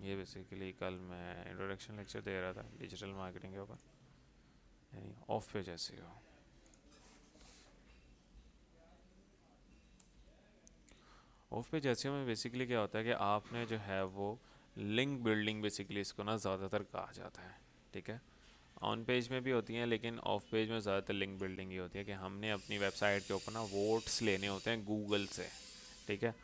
ये बेसिकली कल मैं इंट्रोडक्शन लेक्चर दे रहा था डिजिटल मार्केटिंग के ऊपर, यानी of page SEO. Of page SEO में बेसिकली क्या होता है कि आपने जो है वो लिंक बिल्डिंग, बेसिकली इसको ना ज़्यादातर कहा जाता है, ठीक है। ऑन पेज में भी होती हैं लेकिन ऑफ पेज में ज़्यादातर लिंक बिल्डिंग ही होती है कि हमने अपनी वेबसाइट के ऊपर ना वोट्स लेने होते हैं गूगल से, ठीक है।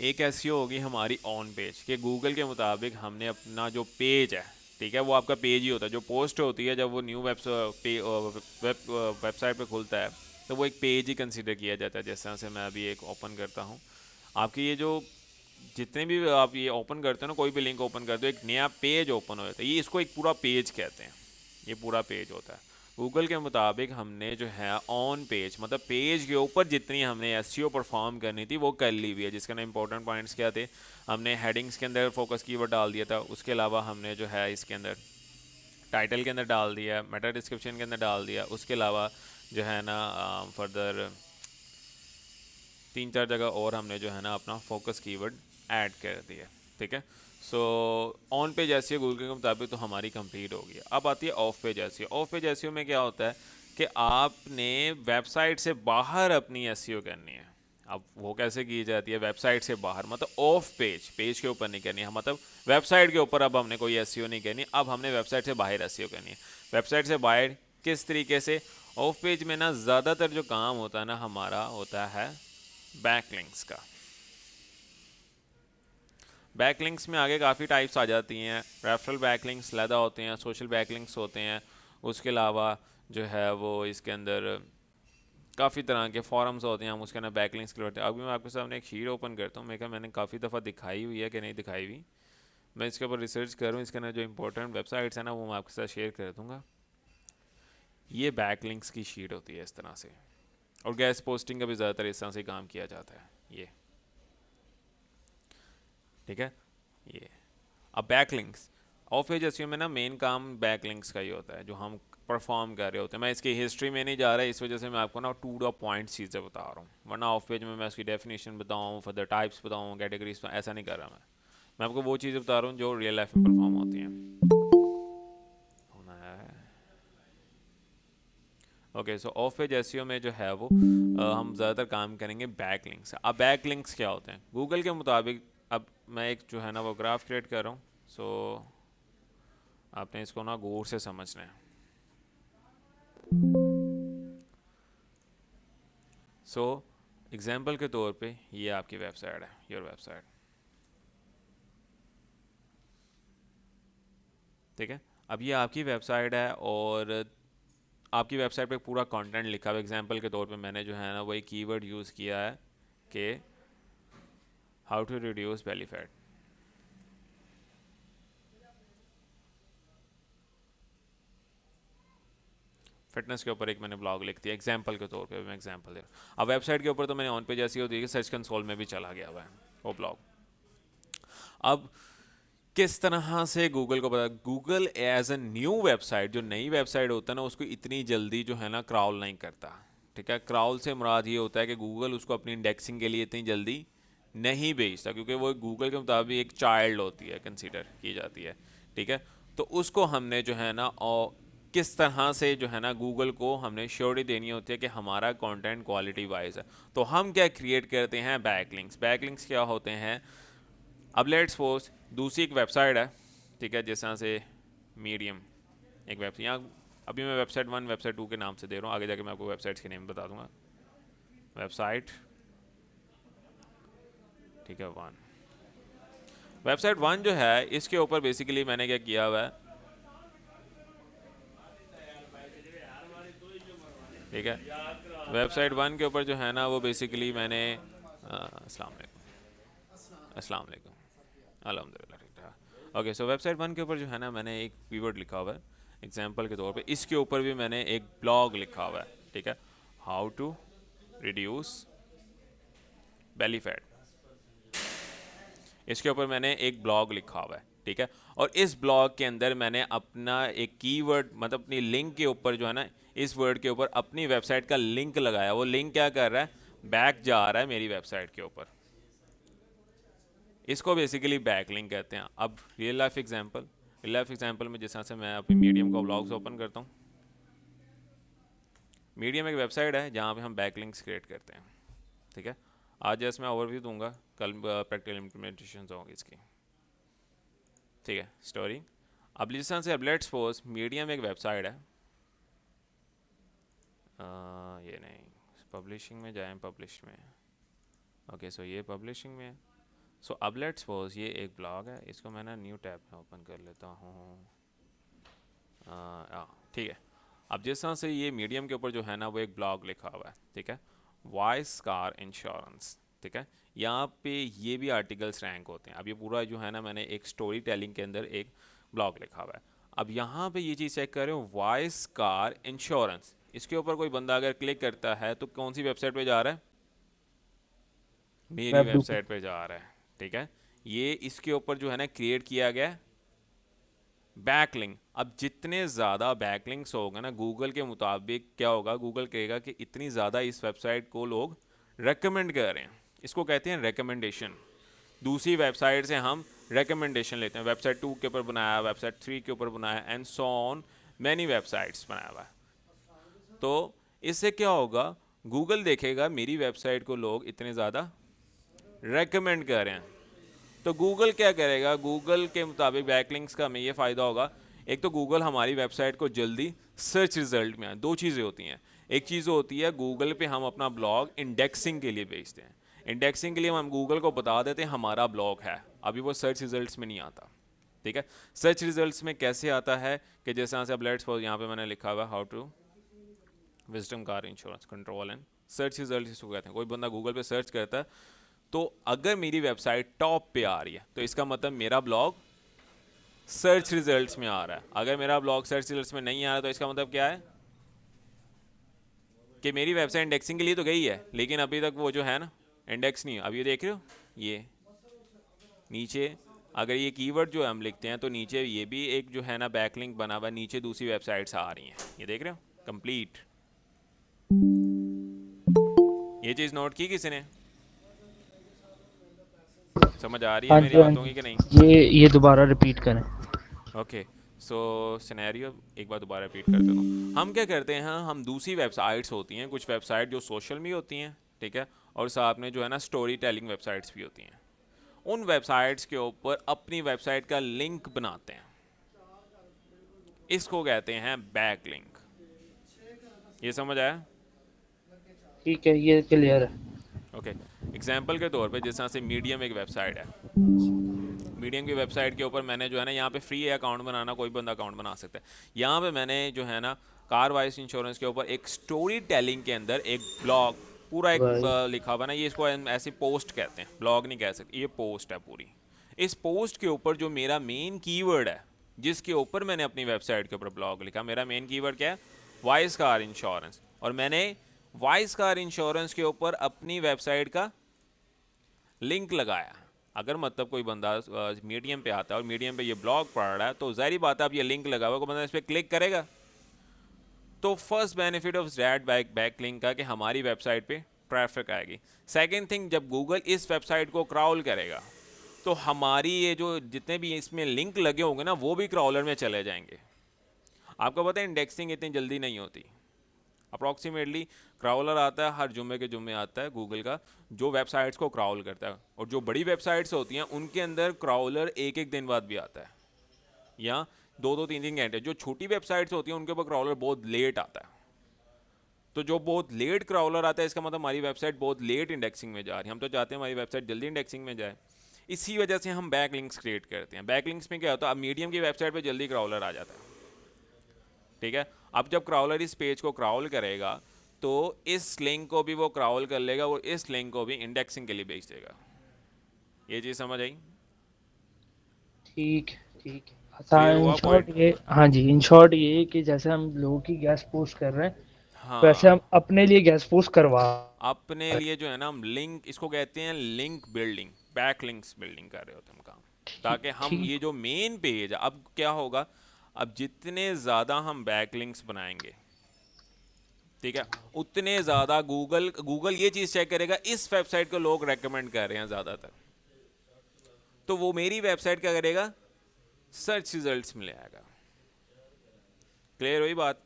एक एसईओ होगी हमारी ऑन पेज कि गूगल के मुताबिक हमने अपना जो पेज है, ठीक है, वो आपका पेज ही होता है। जो पोस्ट होती है जब वो न्यू वेबसाइट पे खुलता है तो वो एक पेज ही कंसिडर किया जाता है। जैसे से मैं अभी एक ओपन करता हूँ, आपकी ये जो जितने भी आप ये ओपन करते हो ना, कोई भी लिंक ओपन करते हो एक नया पेज ओपन हो जाता है, ये इसको एक पूरा पेज कहते हैं, ये पूरा पेज होता है। गूगल के मुताबिक हमने जो है ऑन पेज मतलब पेज के ऊपर जितनी हमने एसईओ परफॉर्म करनी थी वो कर ली हुई है। जिसके ना इंपॉर्टेंट पॉइंट्स क्या थे, हमने हेडिंग्स के अंदर फोकस कीवर्ड डाल दिया था, उसके अलावा हमने जो है इसके अंदर टाइटल के अंदर डाल दिया, मेटा डिस्क्रिप्शन के अंदर डाल दिया, उसके अलावा जो है ना फर्दर 3-4 जगह और हमने जो है ना अपना फोकस कीवर्ड ऐड कर दिया, ठीक है। So on page SEO Google के मुताबिक तो हमारी कंप्लीट होगी। अब आती है of page SEO. Of page SEO में क्या होता है कि आपने वेबसाइट से बाहर अपनी एसईओ करनी है। अब वो कैसे की जाती है, वेबसाइट से बाहर मतलब ऑफ पेज, पेज के ऊपर नहीं करनी है, मतलब वेबसाइट के ऊपर अब हमने कोई एसईओ नहीं करनी, अब हमने वेबसाइट से बाहर एसईओ करनी है। वेबसाइट से बाहर किस तरीके से, ऑफ पेज में ना ज़्यादातर जो काम होता है ना हमारा होता है बैकलिंक्स का। बैकलिंक्स में आगे काफ़ी टाइप्स आ जाती हैं, रेफरल बैकलिंक्स लैदा होते हैं, सोशल बैकलिंक्स होते हैं, उसके अलावा जो है वो इसके अंदर काफ़ी तरह के फॉरम्स होते हैं, हम उसके अंदर बैकलिंक्स करते हैं। अभी मैं आपके सामने एक शीट ओपन करता हूँ, मैं कहा मैंने काफ़ी दफ़ा दिखाई हुई है कि नहीं दिखाई हुई, मैं इसके ऊपर रिसर्च करूँ, इसके अंदर जो इंपॉर्टेंट वेबसाइट्स हैं ना वो मैं आपके साथ शेयर कर दूँगा। ये बैकलिंक्स की शीट होती है इस तरह से, और गैस पोस्टिंग का भी ज़्यादातर इस तरह से काम किया जाता है, ये ठीक है। ये अब बैकलिंक्स ऑफ पेज एसईओ में ना मेन काम बैकलिंक्स का ही होता है जो हम परफॉर्म कर रहे होते हैं। मैं इसकी हिस्ट्री में नहीं जा रहा, इस वजह से मैं आपको ना टू द पॉइंट चीज़ें बता रहा हूँ, वरना ऑफ पेज में मैं उसकी डेफिनेशन बताऊँ, फर्दर टाइप्स बताऊँ, कैटेगरीज, ऐसा नहीं कर रहा मैं आपको वो चीज़ें बता रहा हूँ जो रियल लाइफ में परफॉर्म होती हैं। होना है okay. So of page SEO में जो है वो हम ज़्यादातर काम करेंगे बैकलिंक्स। अब बैकलिंक्स क्या होते हैं गूगल के मुताबिक, अब मैं एक जो है ना वो ग्राफ क्रिएट कर रहा हूँ, सो आपने इसको ना गौर से समझना है। सो एग्जांपल के तौर पे ये आपकी वेबसाइट है, योर वेबसाइट, ठीक है। अब ये आपकी वेबसाइट है और आपकी वेबसाइट पे पूरा कंटेंट लिखा हुआ है। एग्जांपल के तौर पे मैंने जो है ना वही कीवर्ड यूज़ किया है कि how to reduce belly fat. Fitness के ऊपर एक मैंने ब्लॉग लिख दिया एग्जांपल के तौर पे, मैं एग्जांपल दे रहा हूँ। अब वेबसाइट के ऊपर तो मैंने ऑन पेज ऐसी होती है कि सर्च कंसोल में भी चला गया हुआ है वो ब्लॉग। अब किस तरह से गूगल को पता, Google as a new website, जो नई वेबसाइट होता है ना उसको इतनी जल्दी जो है ना क्राउल नहीं करता, ठीक है। क्राउल से मुराद ये होता है कि गूगल उसको अपनी इंडेक्सिंग के लिए इतनी जल्दी नहीं भेजता, क्योंकि वो गूगल के मुताबिक एक चाइल्ड होती है, कंसीडर की जाती है, ठीक है। तो उसको हमने जो है ना और किस तरह से जो है ना गूगल को हमने श्योरिटी देनी होती है कि हमारा कंटेंट क्वालिटी वाइज है। तो हम क्या क्रिएट करते हैं, बैकलिंक्स। बैकलिंक्स क्या होते हैं, अब लेट्स सपोज दूसरी एक वेबसाइट है, ठीक है, जिस तरह से मीडियम एक वेबसाइट, यहाँ अभी मैं वेबसाइट 1 वेबसाइट 2 के नाम से दे रहा हूँ, आगे जाके मैं आपको वेबसाइट्स के नेम बता दूंगा। वेबसाइट, ठीक है, 1, वेबसाइट 1 जो है इसके ऊपर बेसिकली मैंने क्या किया हुआ है, ठीक है। वेबसाइट 1 के ऊपर जो है ना वो बेसिकली मैंने अस्सलाम वालेकुम, अस्सलाम वालेकुम, अल्हम्दुलिल्लाह ठीक ठाक। ओके, सो वेबसाइट 1 के ऊपर जो है ना मैंने एक कीवर्ड लिखा हुआ है एग्जांपल के तौर पे, इसके ऊपर भी मैंने एक ब्लॉग लिखा हुआ है, ठीक है, how to reduce belly fat. इसके ऊपर मैंने एक ब्लॉग लिखा हुआ है, ठीक है। और इस ब्लॉग के अंदर मैंने अपना एक कीवर्ड मतलब अपनी लिंक के ऊपर जो है ना इस वर्ड के ऊपर अपनी वेबसाइट का लिंक लगाया। वो लिंक क्या कर रहा है, बैक जा रहा है मेरी वेबसाइट के ऊपर, इसको बेसिकली बैकलिंक कहते हैं। अब रियल लाइफ एग्जांपल में जिस तरह से मैं अपनी मीडियम का ब्लॉग्स ओपन करता हूँ। मीडियम एक वेबसाइट है जहाँ पे हम बैकलिंक्स क्रिएट करते हैं, ठीक है। आज जैसे मैं ओवरव्यू दूंगा, कल प्रैक्टिकल इम्प्लीमेंटेशन होंगी इसकी, ठीक है। स्टोरी अब जिस तरह से, अब लेट्स सपोज मीडियम एक वेबसाइट है, ये नहीं, पब्लिशिंग में जाएं, पब्लिश में, ओके सो ये पब्लिशिंग में है। सो अब लेट्स सपोज ये एक ब्लॉग है, इसको मैं ना न्यू टैब में ओपन कर लेता हूँ, ठीक है। अब जिस तरह से ये मीडियम के ऊपर जो है ना वो एक ब्लॉग लिखा हुआ है, ठीक है, वॉइस कार इंश्योरेंस, ठीक है। यहाँ पे ये भी आर्टिकल्स रैंक होते हैं। अब ये पूरा जो है ना मैंने एक स्टोरी टेलिंग के अंदर एक ब्लॉग लिखा हुआ है। अब यहाँ पे ये चीज़ चेक कर रहे हो, वॉइस कार इंश्योरेंस, इसके ऊपर कोई बंदा अगर क्लिक करता है तो कौन सी वेबसाइट पे जा रहा है? मेरी वेब डू पे। वेबसाइट पे जा रहा है, ठीक है। ये इसके ऊपर जो है ना क्रिएट किया गया है बैकलिंक। अब जितने ज़्यादा बैकलिंक्स होगा ना, गूगल के मुताबिक क्या होगा, गूगल कहेगा कि इतनी ज़्यादा इस वेबसाइट को लोग रेकमेंड कर रहे हैं, इसको कहते हैं रेकमेंडेशन। दूसरी वेबसाइट से हम रेकमेंडेशन लेते हैं, वेबसाइट 2 के ऊपर बनाया, वेबसाइट 3 के ऊपर बनाया, and so on many websites बनाया हुआ है। तो इससे क्या होगा, गूगल देखेगा मेरी वेबसाइट को लोग इतने ज़्यादा रेकमेंड कर रहे हैं, तो गूगल क्या करेगा, गूगल के मुताबिक बैकलिंक्स का हमें ये फ़ायदा होगा, एक तो गूगल हमारी वेबसाइट को जल्दी सर्च रिजल्ट में, दो चीज़ें होती हैं। एक चीज़ होती है गूगल पे हम अपना ब्लॉग इंडेक्सिंग के लिए भेजते हैं, इंडेक्सिंग के लिए हम गूगल को बता देते हैं हमारा ब्लॉग है, अभी वो सर्च रिजल्ट्स में नहीं आता, ठीक है। सर्च रिजल्ट्स में कैसे आता है कि जैसे यहाँ से, अब लेट्स सपोज यहाँ पे मैंने लिखा हुआ how to wisdom car insurance control and search result, इसको कहते हैं। कोई बंदा गूगल पे सर्च करता है, तो अगर मेरी वेबसाइट टॉप पे आ रही है तो इसका मतलब मेरा ब्लॉग सर्च रिजल्ट्स में आ रहा है। अगर मेरा ब्लॉग सर्च रिजल्ट्स में नहीं आ रहा तो इसका मतलब क्या है कि मेरी वेबसाइट इंडेक्सिंग के लिए तो गई है, लेकिन अभी तक वो जो है ना इंडेक्स नहीं है। अब ये देख रहे हो, ये नीचे अगर ये कीवर्ड जो हम लिखते हैं तो नीचे ये भी एक जो है ना बैकलिंक बना हुआ, नीचे दूसरी वेबसाइट्स आ रही हैं, ये देख रहे हो, कंप्लीट। ये चीज़ नोट की किसी ने? समझ आ रही है हाँ मेरी जी, हाँ बातों की कि नहीं? जी, ये दोबारा रिपीट करें। ओके, सो सिनेरियो एक बार दोबारा रिपीट करते हो। हम क्या करते हैं, हम दूसरी वेबसाइट्स होती हैं, कुछ वेबसाइट जो सोशल भी होती हैं, ठीक है, और साथ में जो है ना स्टोरी टेलिंग वेबसाइट्स भी होती हैं, उन वेबसाइट्स के ऊपर अपनी वेबसाइट का लिंक बनाते हैं, इसको कहते हैं बैक लिंक। ये समझ आया? ठीक है, ये क्लियर है। ओके, एग्जाम्पल के तौर पे जिस तरह से मीडियम एक वेबसाइट है, मीडियम की वेबसाइट के ऊपर मैंने जो है ना यहाँ पे फ्री अकाउंट बनाना, कोई बंदा अकाउंट बना सकता है। यहाँ पे मैंने जो है ना कार वाइस इंश्योरेंस के ऊपर एक स्टोरी टेलिंग के अंदर एक ब्लॉग पूरा एक भाई, लिखा हुआ ना, ये इसको ऐसे पोस्ट कहते हैं, ब्लॉग नहीं कह सकते, ये पोस्ट है पूरी। इस पोस्ट के ऊपर जो मेरा मेन कीवर्ड है, जिसके ऊपर मैंने अपनी वेबसाइट के ऊपर ब्लॉग लिखा, मेरा मेन कीवर्ड क्या है, वॉइस कार इंश्योरेंस, और मैंने वॉइस कार इंश्योरेंस के ऊपर अपनी वेबसाइट का लिंक लगाया। अगर मतलब कोई बंदा मीडियम पे आता है और मीडियम पे ये ब्लॉग पढ़ रहा है, तो जाहिर बात है अब ये लिंक लगा हुआ, कोई बंदा इस पर क्लिक करेगा। तो first benefit of that back link का कि हमारी वेबसाइट पे ट्रैफिक आएगी। सेकंड थिंग, जब गूगल इस वेबसाइट को क्राउल करेगा तो हमारी ये जो जितने भी इसमें लिंक लगे होंगे ना, वो भी क्राउलर में चले जाएंगे। आपको पता है इंडेक्सिंग इतनी जल्दी नहीं होती, अप्रॉक्सीमेटली क्राउलर आता है हर जुम्मे के जुम्मे आता है गूगल का, जो वेबसाइट्स को क्राउल करता है। और जो बड़ी वेबसाइट्स होती हैं उनके अंदर क्राउलर एक एक दिन बाद भी आता है, या दो दो तीन तीन घंटे। जो छोटी वेबसाइट्स होती हैं उनके ऊपर क्राउलर बहुत लेट आता है। तो जो बहुत लेट क्राउलर आता है, इसका मतलब हमारी वेबसाइट बहुत लेट इंडेक्सिंग में जा रही है। हम तो चाहते हैं हमारी वेबसाइट जल्दी इंडेक्सिंग में जाए, इसी वजह से हम बैक लिंक्स क्रिएट करते हैं। बैक लिंक्स में क्या होता है, अब मीडियम की वेबसाइट पर जल्दी क्राउलर आ जाता है, ठीक है। अब जब क्राउलर इस पेज को क्राउल करेगा तो इस लिंक को भी वो क्राउल कर लेगा, वो इस लिंक को भी इंडेक्सिंग के लिए भेज देगा। ये चीज़ समझ आई? ठीक ठीक है। क्लियर आसान, इन हुआ शॉर्ट पॉइंट? ये, हाँ जी, इन शॉर्ट ये कि जैसे हम लोगों की गैस पोस्ट कर रहे हैं, वैसे हम हाँ, अपने लिए गैस पोस्ट करवा अपने रहे लिए जो है ना हम लिंक, इसको कहते हैं link building, back links building कर रहे होते हैं हम काम, हैं। ठीक ताकि हम ठीक। ये जो मेन पेज है, अब क्या होगा, अब जितने ज़्यादा हम बैक लिंक्स बनाएंगे, ठीक है, उतने ज़्यादा गूगल गूगल ये चीज़ चेक करेगा इस वेबसाइट को लोग रेकमेंड कर रहे हैं ज़्यादातर। तो वो मेरी वेबसाइट क्या करेगा, सर्च रिजल्ट्स में ले आएगा। क्लियर हुई बात?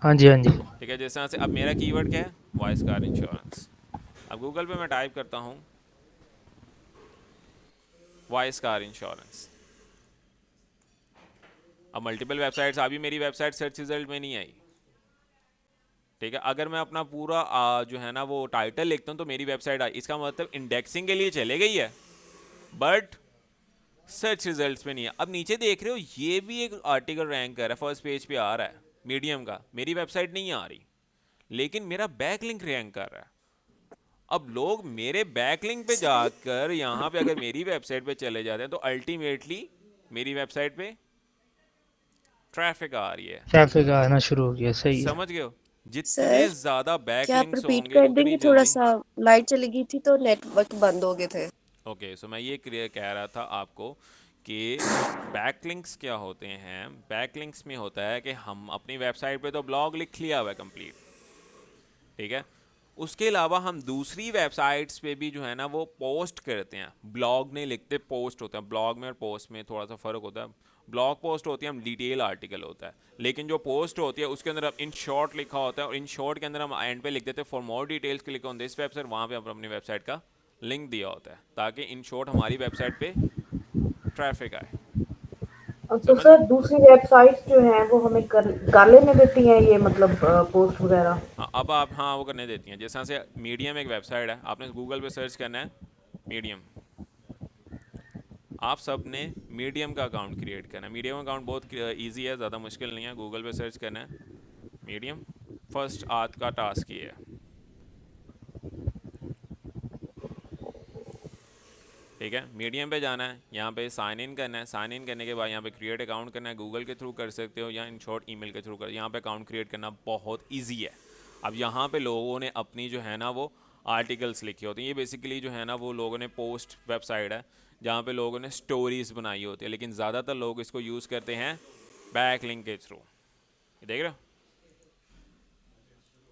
हाँ जी, हाँ जी। ठीक है, जैसे से अब मेरा कीवर्ड क्या है, वॉइस कार इंश्योरेंस। अब गूगल पे मैं टाइप करता हूँ वॉइस कार इंश्योरेंस। अब मल्टीपल वेबसाइट्स अभी मेरी वेबसाइट सर्च रिजल्ट में नहीं आई। ठीक है, अगर मैं अपना पूरा जो है ना वो टाइटल लिखता हूँ तो मेरी वेबसाइट आई, इसका मतलब इंडेक्सिंग के लिए चले गई है, बट सर्च रिजल्ट्स में नहीं है। अब नीचे देख रहे हो ये भी एक आर्टिकल रैंक कर रहा है, फर्स्ट पेज पे आ रहा है मीडियम का, मेरी वेबसाइट नहीं आ रही, लेकिन मेरा बैकलिंक रैंक कर रहा है। अब लोग मेरे बैकलिंक पे जाकर यहाँ पे अगर मेरी वेबसाइट पे चले जाते हैं तो अल्टीमेटली मेरी वेबसाइट पे ट्रैफिक आ रही है। ट्रैफिक आना शुरू हो गया, सही है। समझ गए हो? जितने सर, ज्यादा क्या आप बैकलिंक्स रिपीट होंगे कर उतनी देंगे? थोड़ा जल्दी। सा लाइट चली गई थी तो नेटवर्क बंद हो गए थे। ओके, सो मैं ये कह रहा था आपको कि बैकलिंक्स क्या होते हैं। बैकलिंक्स में होता है कि हम अपनी वेबसाइट पे तो ब्लॉग लिख लिया हुआ है कंप्लीट, ठीक है, उसके अलावा हम दूसरी वेबसाइट्स पे भी जो है ना वो पोस्ट करते हैं। ब्लॉग नहीं लिखते, पोस्ट होता है। ब्लॉग में और पोस्ट में थोड़ा सा फ़र्क होता है। ब्लॉग पोस्ट होती है, हम डिटेल आर्टिकल होता है, लेकिन जो पोस्ट होती है उसके अंदर इन शॉर्ट लिखा होता है, और इन शॉर्ट के अंदर हम एंड पे लिख देते हैं for more details click on this website. वहाँ पे हम अपनी वेबसाइट का लिंक दिया होता है ताकि इन शॉर्ट हमारी वेबसाइट पे ट्रैफिक आए। तो समझ गए? सर दूसरी वेबसाइट्स जो हैं वो हमें कर लेने देती हैं ये मतलब पोस्ट वगैरह। हाँ, अब आप, हाँ, वो करने देती हैं। जैसे से मीडियम एक वेबसाइट है, आपने गूगल पे सर्च करना है मीडियम। आप सब ने मीडियम का अकाउंट क्रिएट करना है। मीडियम अकाउंट बहुत इजी है, ज़्यादा मुश्किल नहीं है। गूगल पे सर्च करना है मीडियम। फर्स्ट आज का टास्क ये है, ठीक है। मीडियम पे जाना है, यहाँ पे साइन इन करना है। साइन इन करने के बाद यहाँ पे क्रिएट अकाउंट करना है। गूगल के थ्रू कर सकते हो या इन शॉर्ट ईमेल के थ्रू कर। यहाँ पे अकाउंट क्रिएट करना बहुत ईजी है। अब यहाँ पे लोगों ने अपनी जो है ना वो आर्टिकल्स लिखे होते हैं। ये बेसिकली जो है ना वो लोगों ने पोस्ट वेबसाइट है जहाँ पे लोगों ने स्टोरीज बनाई होती है, लेकिन ज़्यादातर लोग इसको यूज़ करते हैं बैक लिंक के थ्रू। देख रहे हो,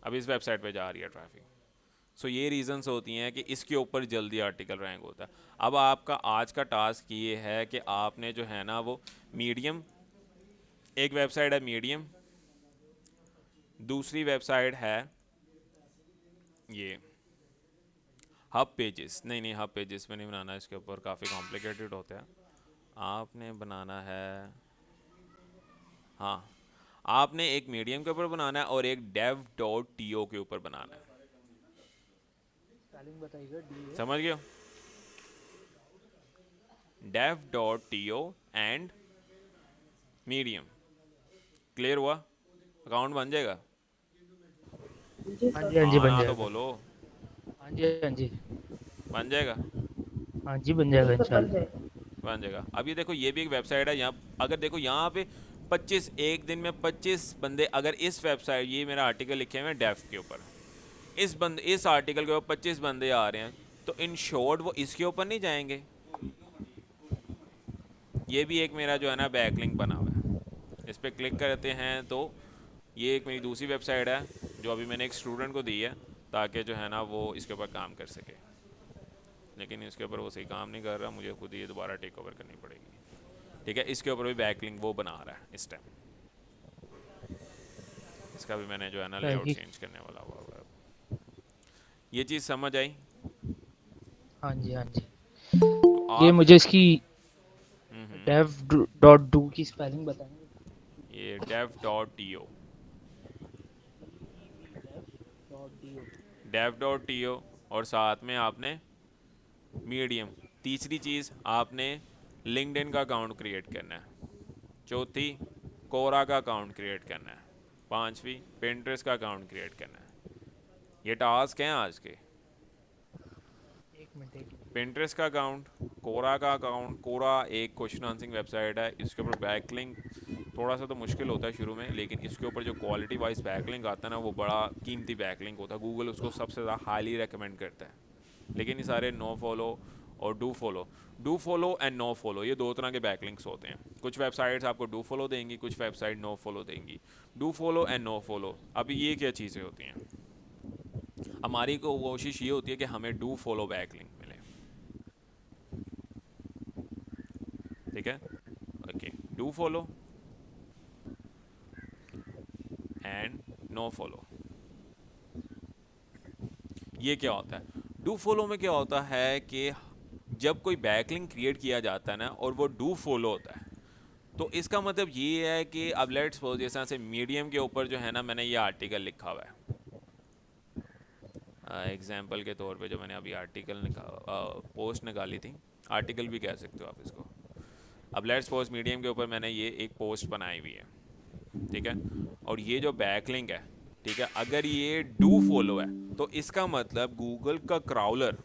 अब इस वेबसाइट पे जा रही है ट्रैफिक। सो ये रीजंस होती हैं कि इसके ऊपर जल्दी आर्टिकल रैंक होता है। अब आपका आज का टास्क ये है कि आपने जो है ना वो मीडियम, एक वेबसाइट है मीडियम, दूसरी वेबसाइट है ये हब पेजेस। नहीं, हब पेजेस में नहीं बनाना, इसके ऊपर काफ़ी कॉम्प्लिकेटेड होता है। आपने बनाना है, हाँ, आपने एक मीडियम के ऊपर बनाना है और एक dev.to के ऊपर बनाना है। स्पेलिंग बताइएगा। समझ गए? dev.to and medium. क्लियर हुआ? अकाउंट बन जाएगा? जी हाँ सर। जी, हाँ जी, हाँ बन ना तो जाएगा। बोलो, हाँ जी, हाँ जी। बन जाएगा? हाँ जी, बन जाएगा सर बन इंशाल्लाह। जाएगा। बन जाएगा। अब ये देखो, ये भी एक वेबसाइट है। यहाँ अगर देखो यहाँ पे 25, एक दिन में 25 बंदे अगर इस वेबसाइट, ये मेरा आर्टिकल लिखे हुए हैं डेफ के ऊपर, इस आर्टिकल के ऊपर 25 बंदे आ रहे हैं, तो इन शॉर्ट वो इसके ऊपर नहीं जाएंगे। ये भी एक मेरा जो है ना बैकलिंक बना हुआ है। इस पर क्लिक करते हैं तो ये एक मेरी दूसरी वेबसाइट है जो अभी मैंने एक स्टूडेंट को दी है ताकि जो है ना वो इसके ऊपर काम कर सके, लेकिन इसके ऊपर वो सही काम नहीं कर रहा, मुझे खुद ये दोबारा टेक ओवर करनी पड़ेगी। ठीक है, इसके ऊपर भी बैकलिंक वो बना रहा है इस टाइम। इसका भी मैंने जो है ना लेआउट जी। चेंज करने वाला हुआ है। ये चीज़ समझ आई? हाँ जी, हाँ जी। तो ये आप मुझे इसकी हम्म, dev.do की स्पेलिंग बताएंगे? ये dev.to, dev.to, और साथ में आपने मीडियम। तीसरी चीज़, आपने लिंक्डइन का अकाउंट क्रिएट करना है। चौथी, कोरा का अकाउंट क्रिएट करना है। पांचवी, पिंटरेस्ट का अकाउंट क्रिएट करना है। ये टास्क हैं आज के। एक मिनट। पिंटरेस्ट का अकाउंट, कोरा का अकाउंट। कोरा एक क्वेश्चन आंसरिंग वेबसाइट है, इसके ऊपर बैकलिंक थोड़ा सा तो मुश्किल होता है शुरू में, लेकिन इसके ऊपर जो क्वालिटी वाइज बैकलिंक आता है ना वो बड़ा कीमती बैकलिंक होता है। गूगल उसको सबसे ज़्यादा हाईली रेकमेंड करता है। लेकिन ये सारे नो फॉलो और do follow and no follow, ये दो तरह के बैकलिंक्स होते हैं। कुछ वेबसाइट्स आपको डू फॉलो देंगी, कुछ वेबसाइट नो फॉलो देंगी। Do follow and no follow, अभी ये क्या चीज़ें होती हैं? हमारी को कोशिश ये होती है कि हमें डू फॉलो बैकलिंक मिले। ठीक है, okay, do follow and no follow. ये क्या होता है? डू फॉलो में क्या होता है कि जब कोई बैकलिंक क्रिएट किया जाता है ना और वो डू फॉलो होता है, तो इसका मतलब ये है कि अब लेट्स सपोज जैसा से मीडियम के ऊपर जो है ना मैंने ये आर्टिकल लिखा हुआ है, एग्जाम्पल के तौर पे जो मैंने अभी आर्टिकल पोस्ट निकाली थी, आर्टिकल भी कह सकते हो आप इसको। अब लेट्स सपोज मीडियम के ऊपर मैंने ये एक पोस्ट बनाई हुई है, ठीक है, और ये जो बैकलिंक है, ठीक है, अगर ये डू फॉलो है तो इसका मतलब गूगल का क्राउलर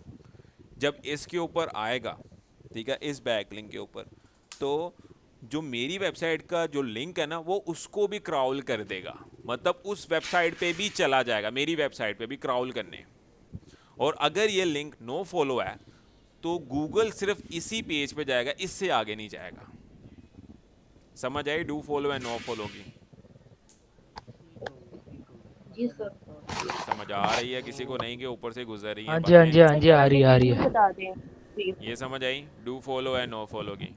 जब इसके ऊपर आएगा, ठीक है, इस बैकलिंक के ऊपर, तो जो मेरी वेबसाइट का जो लिंक है ना वो उसको भी क्राउल कर देगा, मतलब उस वेबसाइट पे भी चला जाएगा, मेरी वेबसाइट पे भी क्राउल करने। और अगर ये लिंक नो फॉलो है तो गूगल सिर्फ इसी पेज पे जाएगा, इससे आगे नहीं जाएगा। समझ आई do follow and no follow की? जी सर। समझ आ रही है किसी को? नहीं, के ऊपर से गुजर रही हाँ हैं जी, हाँ जी, बातें? हाँ जी, आ रही है, आ रही है। बता दें प्लीज। ये समझ आई do follow and no follow की?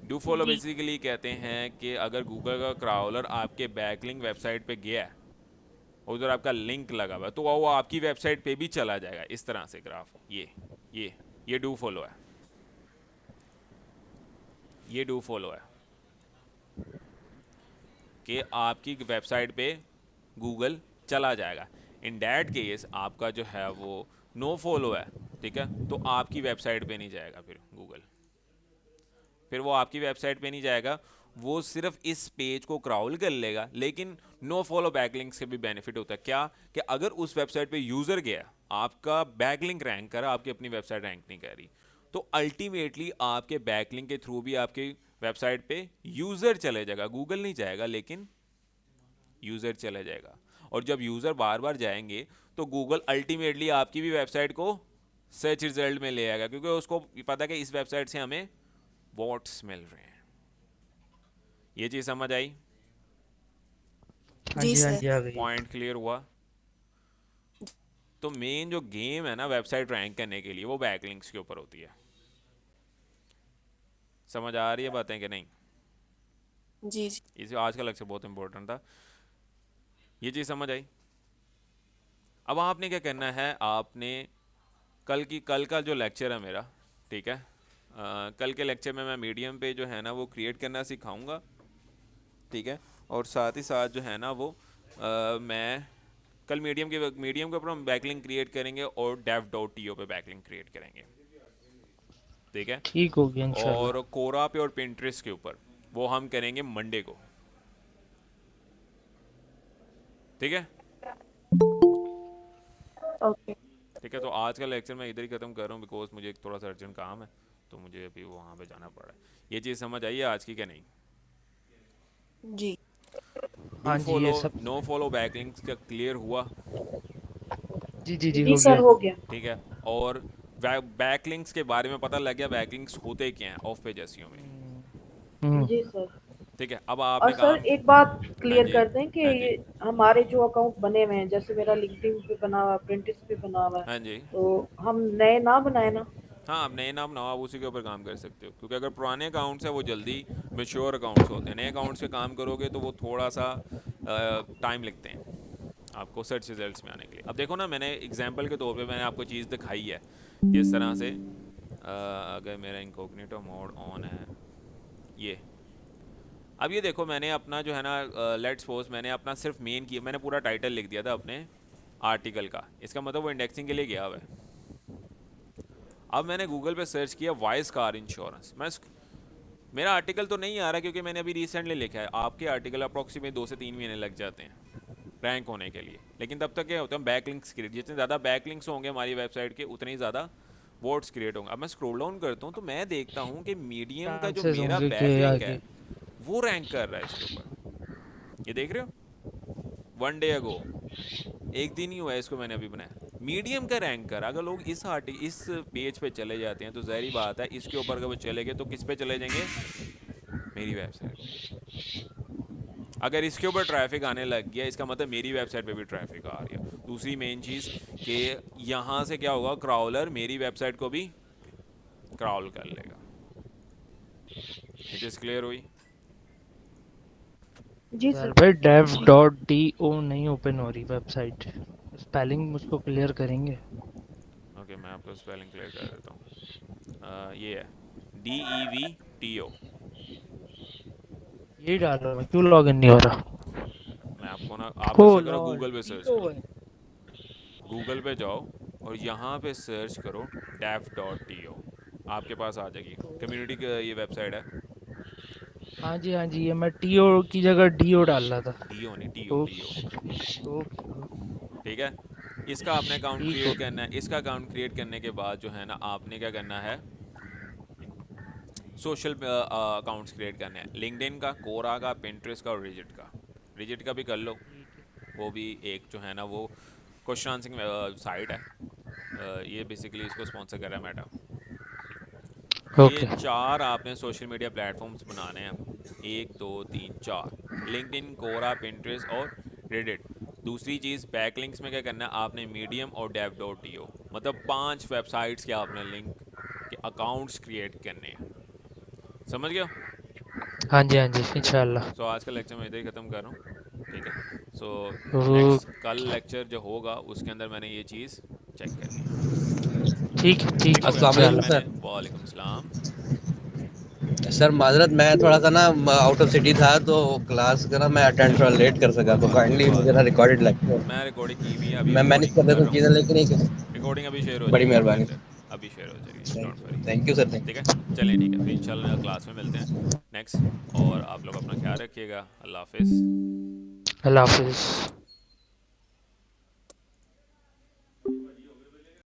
डू फॉलो जी बेसिकली कहते हैं कि अगर गूगल का क्राउलर आपके बैकलिंक वेबसाइट पे गया है, उधर आपका लिंक लगा हुआ है, तो वो आपकी वेबसाइट पे भी चला जाएगा, इस तरह से ग्राफ। ये डू फॉलो है, ये डू फॉलो है कि आपकी वेबसाइट पे गूगल चला जाएगा। इन डैट केस आपका जो है वो नो फॉलो है, ठीक है, तो आपकी वेबसाइट पे नहीं जाएगा फिर गूगल, फिर वो आपकी वेबसाइट पे नहीं जाएगा, वो सिर्फ इस पेज को क्राउल कर लेगा। लेकिन नो फॉलो बैकलिंक्स के भी बेनिफिट होता है, क्या कि अगर उस वेबसाइट पे यूज़र गया, आपका बैकलिंक रैंक करा, आपकी अपनी वेबसाइट रैंक नहीं कर रही, तो अल्टीमेटली आपके बैकलिंक के थ्रू भी आपकी वेबसाइट पे यूज़र चले जाएगा, गूगल नहीं जाएगा लेकिन यूज़र चले जाएगा। और जब यूज़र बार बार जाएंगे तो गूगल अल्टीमेटली आपकी भी वेबसाइट को सर्च रिजल्ट में ले आएगा, क्योंकि उसको पता है कि इस वेबसाइट से हमें वॉट्स मिल रहे हैं। ये चीज़ समझ आई? हाँ जी जी, हाँ सर। जी, आ गई। पॉइंट क्लियर हुआ? तो मेन जो गेम है ना वेबसाइट रैंक करने के लिए, वो बैकलिंक्स के ऊपर होती है। समझ आ रही है बातें कि नहीं? जी जी इसे आज का लेक्चर बहुत इंपॉर्टेंट था, ये चीज़ समझ आई? अब आपने क्या करना है, आपने कल का जो लेक्चर है मेरा, ठीक है, कल के लेक्चर में मैं मीडियम पे जो है ना वो क्रिएट करना सिखाऊंगा, ठीक है, और साथ ही साथ जो है ना वो मैं कल मीडियम के ऊपर हम बैकलिंक क्रिएट करेंगे और dev.to पे बैकलिंक क्रिएट करेंगे, ठीक है, ठीक हो गया इंशाल्लाह। और कोरा पे और पिंटरेस्ट के ऊपर वो हम करेंगे मंडे को, ठीक है? ओके। ठीक है, तो आज का लेक्चर मैं इधर ही ख़त्म कर रहा हूँ, बिकॉज मुझे एक थोड़ा सा अर्जेंट काम है, तो मुझे अभी वहाँ पे जाना पड़ रहा है। ये चीज़ समझ आई है आज की क्या नहीं? जी डू हाँ जी, फॉलो ये सब। नो फॉलो बैकलिंक्स का क्लियर हुआ? जी जी जी, जी हो सर, गया। हो गया। ठीक है, और बैकलिंक्स के बारे में पता लग गया, बैकलिंक्स होते क्या हैं ऑफ पेज एसईओ में, जी सर। ठीक है? अब और आपने सर काम, एक बात हाँ क्लियर जी, कर दें कि हाँ जी, ये हमारे जो अकाउंट बने हुए हैं, जैसे मेरा लिंक्डइन पे बना हुआ है, प्रिंटिस पे बना हुआ है, हाँ जी, तो हम नए ना बनाए ना। हाँ, आप नए नाम ना आप उसी के ऊपर काम कर सकते हो, क्योंकि अगर पुराने अकाउंट्स हैं वो जल्दी मेच्योर अकाउंट्स होते हैं, नए अकाउंट्स पे काम करोगे तो वो थोड़ा सा टाइम लगते हैं आपको सर्च रिजल्ट्स में आने के लिए। अब देखो ना, मैंने एग्जांपल के तौर पे मैंने आपको चीज़ दिखाई है किस तरह से, अगर मेरा इनकॉग्निटो मोड ऑन है, ये अब ये देखो, मैंने अपना जो है ना लेट्स सपोज मैंने अपना सिर्फ मेन किया, मैंने पूरा टाइटल लिख दिया था अपने आर्टिकल का, इसका मतलब वो इंडेक्सिंग के लिए गया हुआ है। अब मैंने गूगल पे सर्च किया वॉइस कार इंश्योरेंस, मेरा आर्टिकल तो नहीं आ रहा क्योंकि मैंने अभी रिसेंटली लिखा है। आपके आर्टिकल अप्रॉक्सीमेट 2 से 3 महीने लग जाते हैं रैंक होने के लिए, लेकिन तब तक क्या होता है, बैकलिंक्स क्रिएट, जितने ज़्यादा बैकलिंक्स होंगे हमारी वेबसाइट के उतने ही ज़्यादा वर्ड्स क्रिएट होंगे। अब मैं स्क्रॉल डाउन करता हूँ तो मैं देखता हूँ कि मीडियम का जो चांसेस मेरा होंगे कि बैकलिंक है आगे। वो रैंक कर रहा है इसके ऊपर, ये देख रहे हो, 1 डे अगो, एक दिन ही हुआ है इसको मैंने अभी बनाया, मीडियम का रैंक कर। अगर लोग इस पेज पे चले जाते हैं तो ज़ाहिर बात है इसके ऊपर अगर वो चले गए तो किस पे चले जाएंगे, मेरी वेबसाइट। अगर इसके ऊपर ट्रैफिक आने लग गया इसका मतलब मेरी वेबसाइट पे भी ट्रैफिक आ रही है। दूसरी मेन चीज़ कि यहाँ से क्या होगा, क्राउलर मेरी वेबसाइट को भी क्राउल कर लेगा। इट इज़ क्लियर हुई? जी सर सर। भाई dev.do नहीं ओपन हो रही वेबसाइट, स्पेलिंग मुझको क्लियर करेंगे? ओके, मैं आपको स्पेलिंग क्लियर कर देता हूँ। ये है DEVTO। यही डाल रहा हूँ, क्यों लॉगिन नहीं हो रहा? मैं आपको ना, आप ओ ऐसा करो, लॉल गूगल पे सर्च टीओ करो, है। गूगल पे जाओ और यहाँ पे सर्च करो dev.to, आपके पास आ जाएगी। कम्युनिटी की ये वेबसाइट है। हाँ जी हाँ जी, ये मैं टीओ की जगह डीओ डाल रहा था। DO नहीं, TO TO। Okay okay. ठीक है, इसका आपने अकाउंट ठीक हो क्रिएट करना है। इसका अकाउंट क्रिएट करने के बाद जो है ना, आपने क्या करना है, सोशल अकाउंट्स क्रिएट करने हैं, लिंक्डइन का, कोरा का, पिंटरेस्ट का और रिजिट का। रिजिट का भी कर लो, ठीक है। वो भी एक जो है ना वो क्वेश्चन आंसरिंग साइट है। ये बेसिकली इसको स्पॉन्सर कर रहा है मेटा। ये ओके चार आपने सोशल मीडिया प्लेटफॉर्म्स बनाने हैं, 1 2 3 4, लिंक्डइन, कोरा, पिंटरेस्ट और रेडिट। दूसरी चीज़, बैकलिंक्स में क्या करना है आपने, मीडियम और dev.to, मतलब 5 वेबसाइट्स के आपने लिंक के अकाउंट्स क्रिएट करने हैं। समझ गया? हाँ जी इंशाल्लाह। सो आज का लेक्चर मैं इधर ही ख़त्म कर रहा हूँ, ठीक है? सो ओ, नेक्स्ट कल लेक्चर जो होगा उसके अंदर मैंने ये चीज़ चेक करनी है। ठीक ठीक हो गया? अस्सलाम कल वालेकुम इंशाल्लाह। मैंने, सर। वालेकुम सलाम। सर माजरत, मैं थोड़ा सा ना आउट ऑफ सिटी था, तो क्लास का ना मैं अटेंड थोड़ा चलें, लेट कर सका, तो कोई काइंडली बात मुझे ना नहीं। रिकॉर्डेड लेक्चर मैं रिकॉर्डिंग की हुई है, अभी मैं मैनेज रिकॉर्डिंग कर कर लेता हूँ रहा हूँ। चीज़ें, लेकिन एक रिकॉर्डिंग अभी शेयर हो बड़ी जाएगी आपके मेहरबानी अंदर, सर। अभी शेयर हो जाएगी, don't worry. Thank you sir, thank ठीक है, यू। चलें, ठीक है, फिर इंशाल्लाह क्लास में मिलते हैं नेक्स्ट। और आप लोग अपना ख्याल रखिएगा। अल्लाह हाफिज़। अल्लाह हाफिज़।